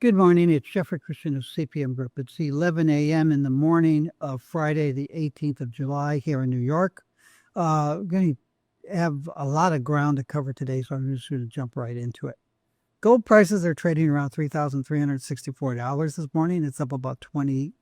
Good morning. It's Jeffrey Christian of CPM Group. It's 11 a.m. in the morning of Friday, the 18th of July here in New York. We're going to have a lot of ground to cover today, so I'm just going to jump right into it. Gold prices are trading around $3,364 this morning. It's up about $20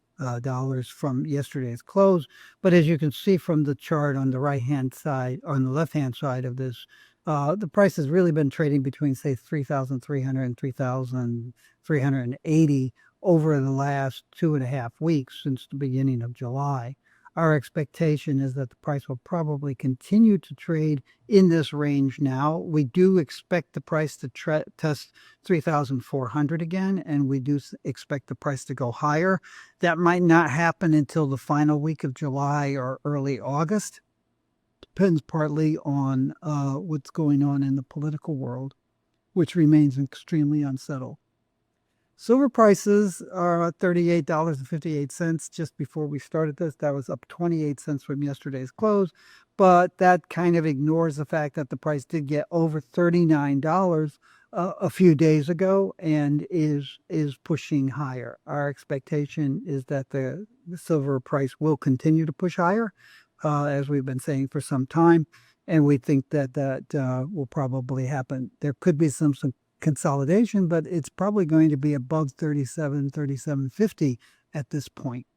from yesterday's close. But as you can see from the chart on the right-hand side, on the left-hand side of this, the price has really been trading between, say, 3,300 and 3,380 over the last 2.5 weeks since the beginning of July. Our expectation is that the price will probably continue to trade in this range now. We do expect the price to test 3,400 again, and we do expect the price to go higher. That might not happen until the final week of July or early August. Depends partly on what's going on in the political world, which remains extremely unsettled. Silver prices are at $38.58 just before we started this. That was up 28 cents from yesterday's close, but that kind of ignores the fact that the price did get over $39 a few days ago and is pushing higher. Our expectation is that the silver price will continue to push higher, as we've been saying for some time, and we think that will probably happen. There could be some consolidation, but it's probably going to be above 37.50 at this point.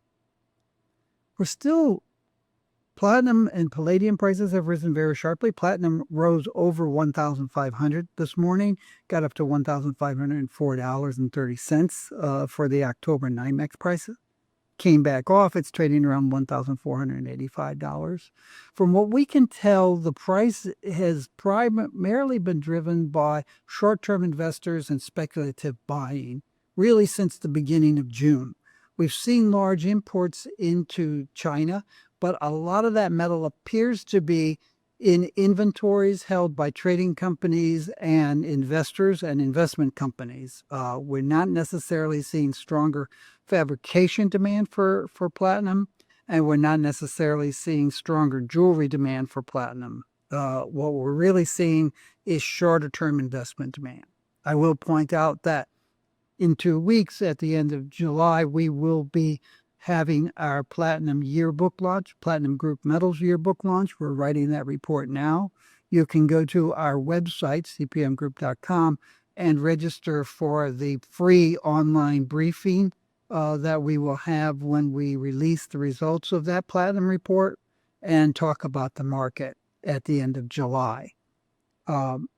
Platinum and palladium prices have risen very sharply. Platinum rose over 1,500 this morning, got up to $1,504.30 for the October NYMEX prices. Came back off. It's trading around $1,485. From what we can tell, the price has primarily been driven by short-term investors and speculative buying, really since the beginning of June. We've seen large imports into China, but a lot of that metal appears to be in inventories held by trading companies and investors and investment companies. We're not necessarily seeing stronger fabrication demand for platinum, and we're not necessarily seeing stronger jewelry demand for platinum. What we're really seeing is shorter term investment demand. I will point out that in 2 weeks, at the end of July, we will be having our Platinum yearbook launch, Platinum Group Metals yearbook launch. We're writing that report now. You can go to our website, cpmgroup.com, and register for the free online briefing that we will have when we release the results of that Platinum report and talk about the market at the end of July.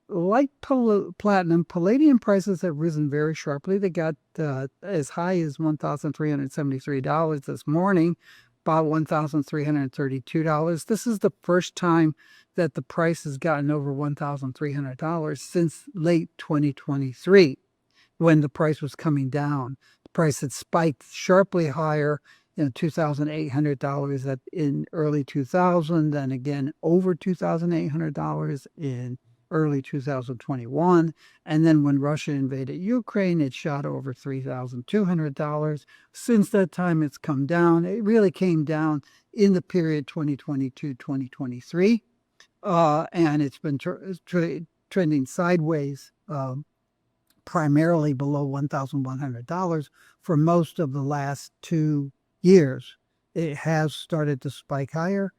Like platinum, palladium prices have risen very sharply. They got as high as $1,373 this morning, about $1,332. This is the first time that the price has gotten over $1,300 since late 2023, when the price was coming down. The price had spiked sharply higher, $2,800 in early 2000, then again over $2,800 in early 2021. And then when Russia invaded Ukraine, it shot over $3,200. Since that time, it's come down. It really came down in the period 2022-2023. And it's been trending sideways, primarily below $1,100 for most of the last 2 years. It has started to spike higher.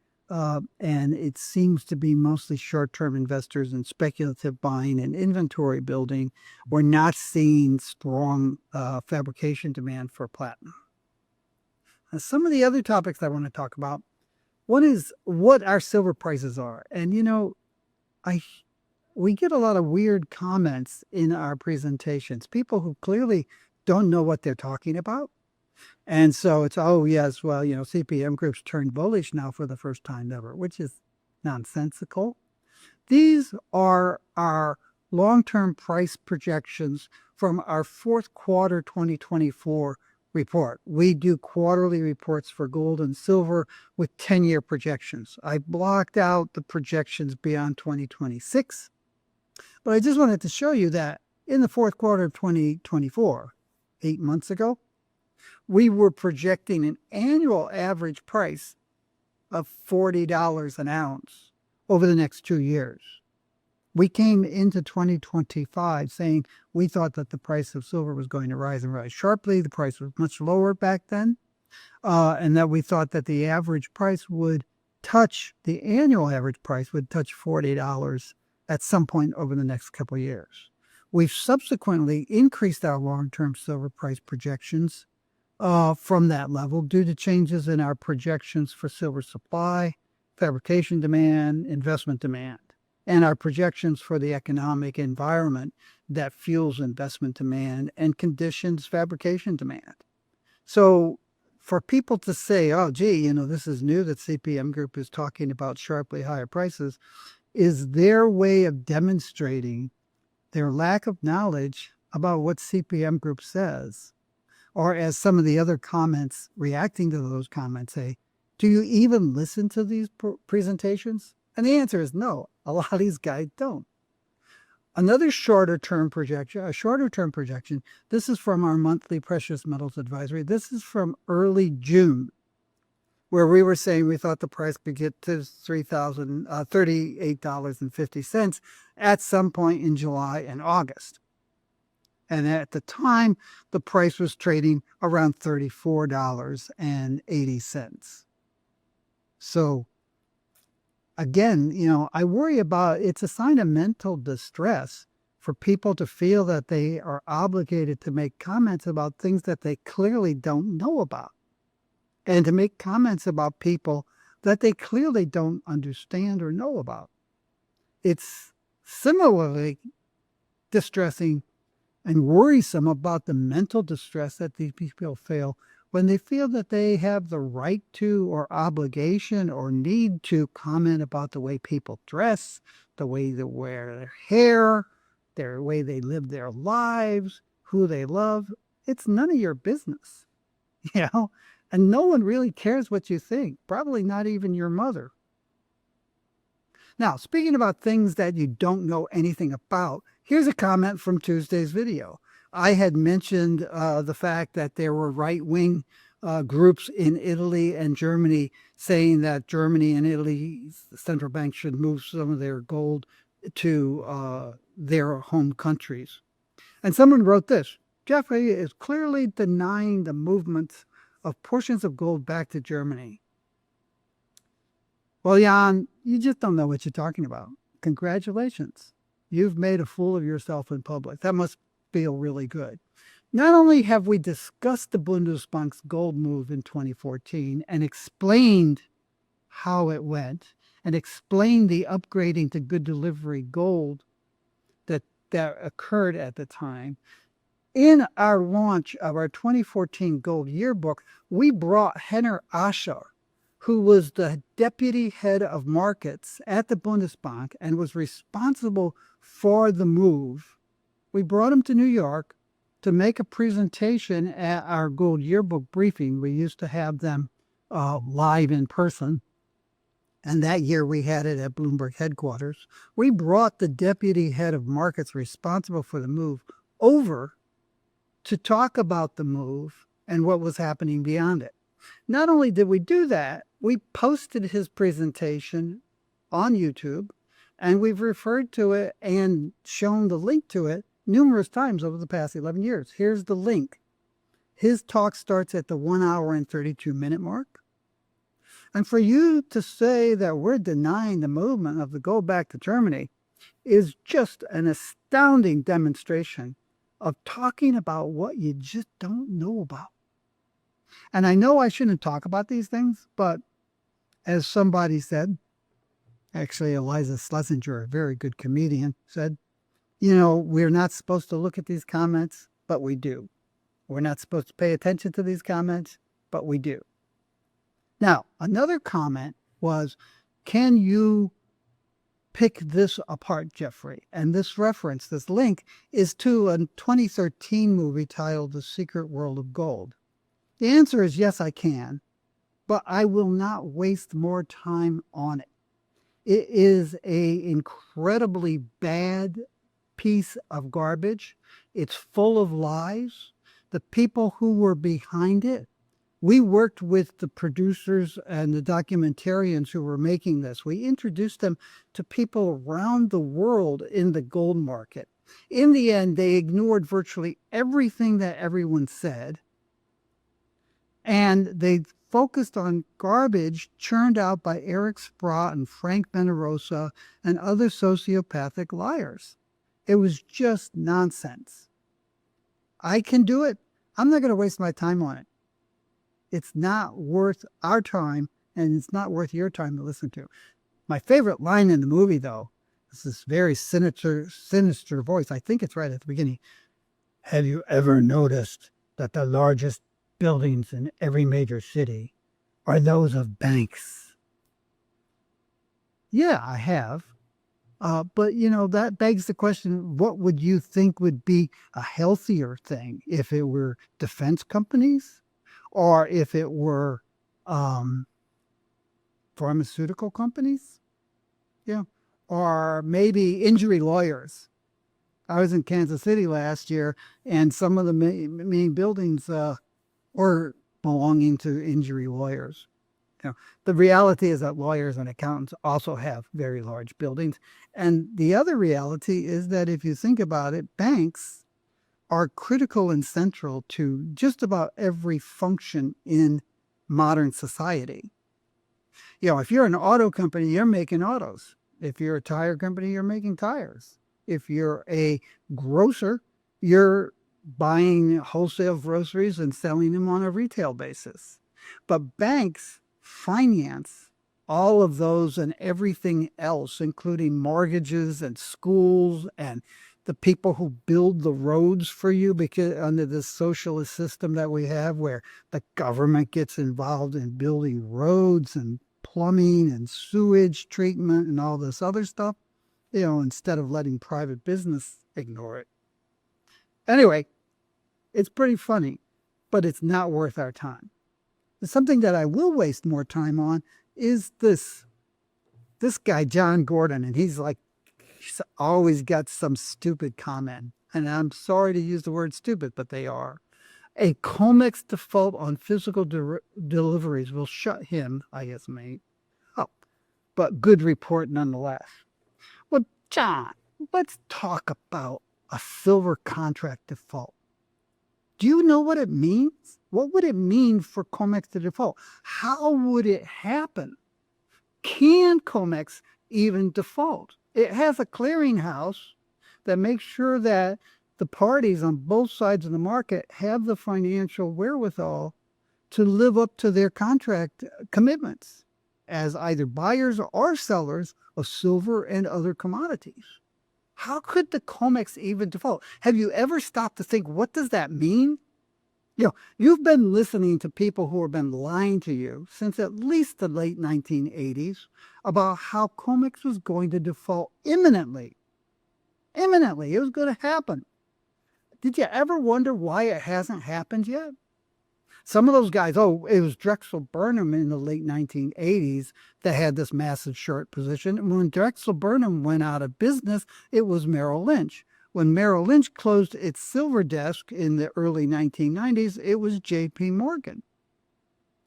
And it seems to be mostly short-term investors and speculative buying and inventory building. We're not seeing strong fabrication demand for platinum. Now, some of the other topics I want to talk about, one is what our silver prices are. And, we get a lot of weird comments in our presentations, people who clearly don't know what they're talking about. And so it's, oh, yes, well, CPM Group's turned bullish now for the first time ever, which is nonsensical. These are our long-term price projections from our fourth quarter 2024 report. We do quarterly reports for gold and silver with 10-year projections. I blocked out the projections beyond 2026, but I just wanted to show you that in the fourth quarter of 2024, 8 months ago, we were projecting an annual average price of $40 an ounce over the next 2 years. We came into 2025 saying we thought that the price of silver was going to rise and rise sharply. The price was much lower back then. And that we thought that the average price would touch, the annual average price would touch $40 at some point over the next couple of years. We've subsequently increased our long-term silver price projections from that level due to changes in our projections for silver supply, fabrication demand, investment demand, and our projections for the economic environment that fuels investment demand and conditions fabrication demand. So for people to say, oh, gee, this is new that CPM Group is talking about sharply higher prices, is their way of demonstrating their lack of knowledge about what CPM Group says. Or as some of the other comments reacting to those comments say, do you even listen to these presentations? And the answer is no. A lot of these guys don't. Another shorter term projection, this is from our monthly precious metals advisory. This is from early June, where we were saying we thought the price could get to $38.50 at some point in July and August. And at the time, the price was trading around $34.80. So again, I worry about, it's a sign of mental distress for people to feel that they are obligated to make comments about things that they clearly don't know about, and to make comments about people that they clearly don't understand or know about. It's similarly distressing and worrisome about the mental distress that these people feel when they feel that they have the right to, or obligation, or need to comment about the way people dress, the way they wear their hair, the way they live their lives, who they love. It's none of your business, and no one really cares what you think, probably not even your mother. Now, speaking about things that you don't know anything about, here's a comment from Tuesday's video. I had mentioned the fact that there were right-wing groups in Italy and Germany saying that Germany and Italy's central bank should move some of their gold to their home countries. And someone wrote this: Jeffrey is clearly denying the movement of portions of gold back to Germany. Well, Jan, you just don't know what you're talking about. Congratulations. You've made a fool of yourself in public. That must feel really good. Not only have we discussed the Bundesbank's gold move in 2014 and explained how it went, and explained the upgrading to good delivery gold that occurred at the time, in our launch of our 2014 gold yearbook, we brought Henner Ascher, who was the deputy head of markets at the Bundesbank and was responsible for the move. We brought him to New York to make a presentation at our gold yearbook briefing. We used to have them live in person, and that year we had it at Bloomberg headquarters. We brought the deputy head of markets responsible for the move over to talk about the move and what was happening beyond it. Not only did we do that, we posted his presentation on YouTube, and we've referred to it and shown the link to it numerous times over the past 11 years. Here's the link. His talk starts at the 1 hour and 32-minute mark. And for you to say that we're denying the movement of the gold back to Germany is just an astounding demonstration of talking about what you just don't know about. And I know I shouldn't talk about these things, but as somebody said, actually Eliza Schlesinger, a very good comedian, said, we're not supposed to look at these comments, but we do. We're not supposed to pay attention to these comments, but we do. Now, another comment was, can you pick this apart, Jeffrey? And this reference, this link, is to a 2013 movie titled The Secret World of Gold. The answer is yes, I can, but I will not waste more time on it. It is an incredibly bad piece of garbage. It's full of lies. The people who were behind it We worked with the producers and the documentarians who were making this. We introduced them to people around the world in the gold market. In the end, they ignored virtually everything that everyone said, and they focused on garbage churned out by Eric Sprott and Frank Benarosa and other sociopathic liars. It was just nonsense. I can do it. I'm not going to waste my time on it. It's not worth our time, and it's not worth your time to listen to. My favorite line in the movie, though, is this very sinister voice. I think it's right at the beginning. Have you ever noticed that the largest buildings in every major city are those of banks? Yeah, I have. But, that begs the question, what would you think would be a healthier thing if it were defense companies or if it were pharmaceutical companies? Yeah. Or maybe injury lawyers. I was in Kansas City last year, and some of the main buildings were belonging to injury lawyers. The reality is that lawyers and accountants also have very large buildings. And the other reality is that if you think about it, banks are critical and central to just about every function in modern society. If you're an auto company, you're making autos. If you're a tire company, you're making tires. If you're a grocer, you're buying wholesale groceries and selling them on a retail basis. But banks finance all of those and everything else, including mortgages and schools and the people who build the roads for you, because under this socialist system that we have where the government gets involved in building roads and plumbing and sewage treatment and all this other stuff, instead of letting private business ignore it. Anyway, it's pretty funny, but it's not worth our time. Something that I will waste more time on is this guy, John Gordon, and he's always got some stupid comment. And I'm sorry to use the word stupid, but they are. A COMEX default on physical deliveries will shut him, I guess, me, up. But good report nonetheless. Well, John, let's talk about a silver contract default. Do you know what it means? What would it mean for COMEX to default? How would it happen? Can COMEX even default? It has a clearinghouse that makes sure that the parties on both sides of the market have the financial wherewithal to live up to their contract commitments as either buyers or sellers of silver and other commodities. How could the COMEX even default? Have you ever stopped to think, what does that mean? You've been listening to people who have been lying to you since at least the late 1980s about how COMEX was going to default imminently. Imminently, it was going to happen. Did you ever wonder why it hasn't happened yet? Some of those guys, it was Drexel Burnham in the late 1980s that had this massive short position. And when Drexel Burnham went out of business, it was Merrill Lynch. When Merrill Lynch closed its silver desk in the early 1990s, it was J.P. Morgan.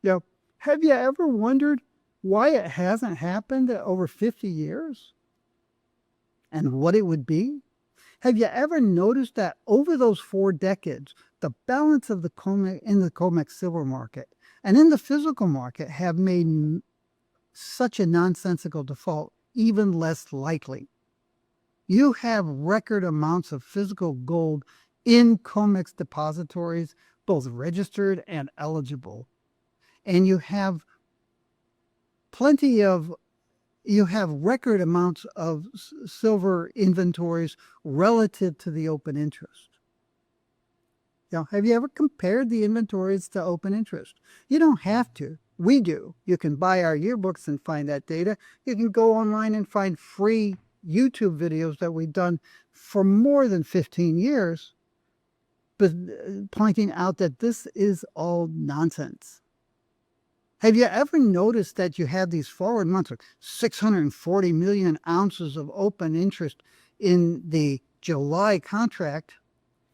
Have you ever wondered why it hasn't happened in over 50 years? And what it would be? Have you ever noticed that over those 4 decades, the balance of the COMEX in the COMEX silver market and in the physical market have made such a nonsensical default even less likely? You have record amounts of physical gold in COMEX depositories, both registered and eligible. And you have record amounts of silver inventories relative to the open interest. Have you ever compared the inventories to open interest? You don't have to. We do. You can buy our yearbooks and find that data. You can go online and find free YouTube videos that we've done for more than 15 years, but pointing out that this is all nonsense. Have you ever noticed that you have these forward months of 640 million ounces of open interest in the July contract,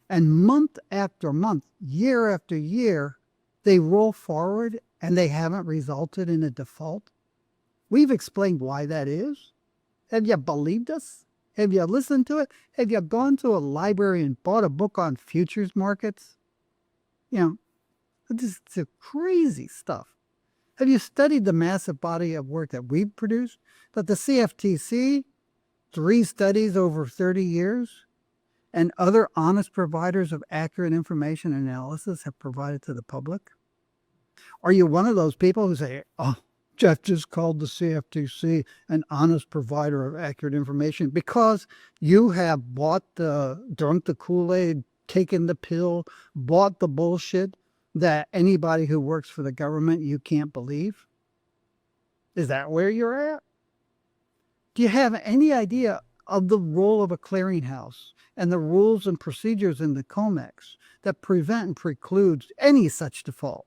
and month after month, year after year, they roll forward and they haven't resulted in a default. We've explained why that is. Have you believed us? Have you listened to it? Have you gone to a library and bought a book on futures markets? You know, this is crazy stuff. Have you studied the massive body of work that we've produced? That the CFTC, 3 studies over 30 years, and other honest providers of accurate information and analysis have provided to the public? Are you one of those people who say, oh, Jeff just called the CFTC an honest provider of accurate information because you have drunk the Kool-Aid, taken the pill, bought the bullshit that anybody who works for the government you can't believe? Is that where you're at? Do you have any idea of the role of a clearinghouse and the rules and procedures in the COMEX that prevent and precludes any such default?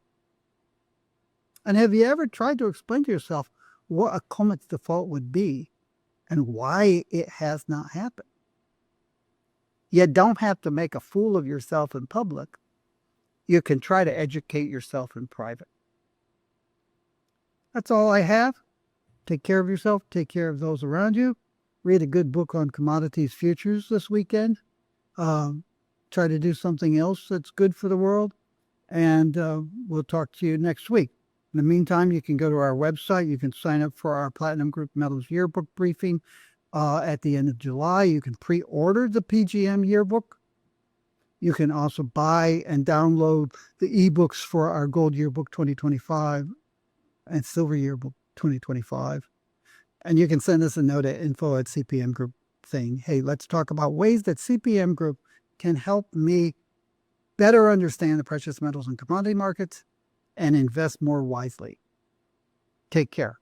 And have you ever tried to explain to yourself what a COMEX default would be and why it has not happened? You don't have to make a fool of yourself in public. You can try to educate yourself in private. That's all I have. Take care of yourself. Take care of those around you. Read a good book on commodities futures this weekend. Try to do something else that's good for the world. And we'll talk to you next week. In the meantime, you can go to our website. You can sign up for our Platinum Group Metals Yearbook briefing at the end of July. You can pre-order the PGM Yearbook. You can also buy and download the ebooks for our Gold Yearbook 2025 and Silver Yearbook 2025. And you can send us a note at info@CPM Group saying, hey, let's talk about ways that CPM Group can help me better understand the precious metals and commodity markets and invest more wisely. Take care.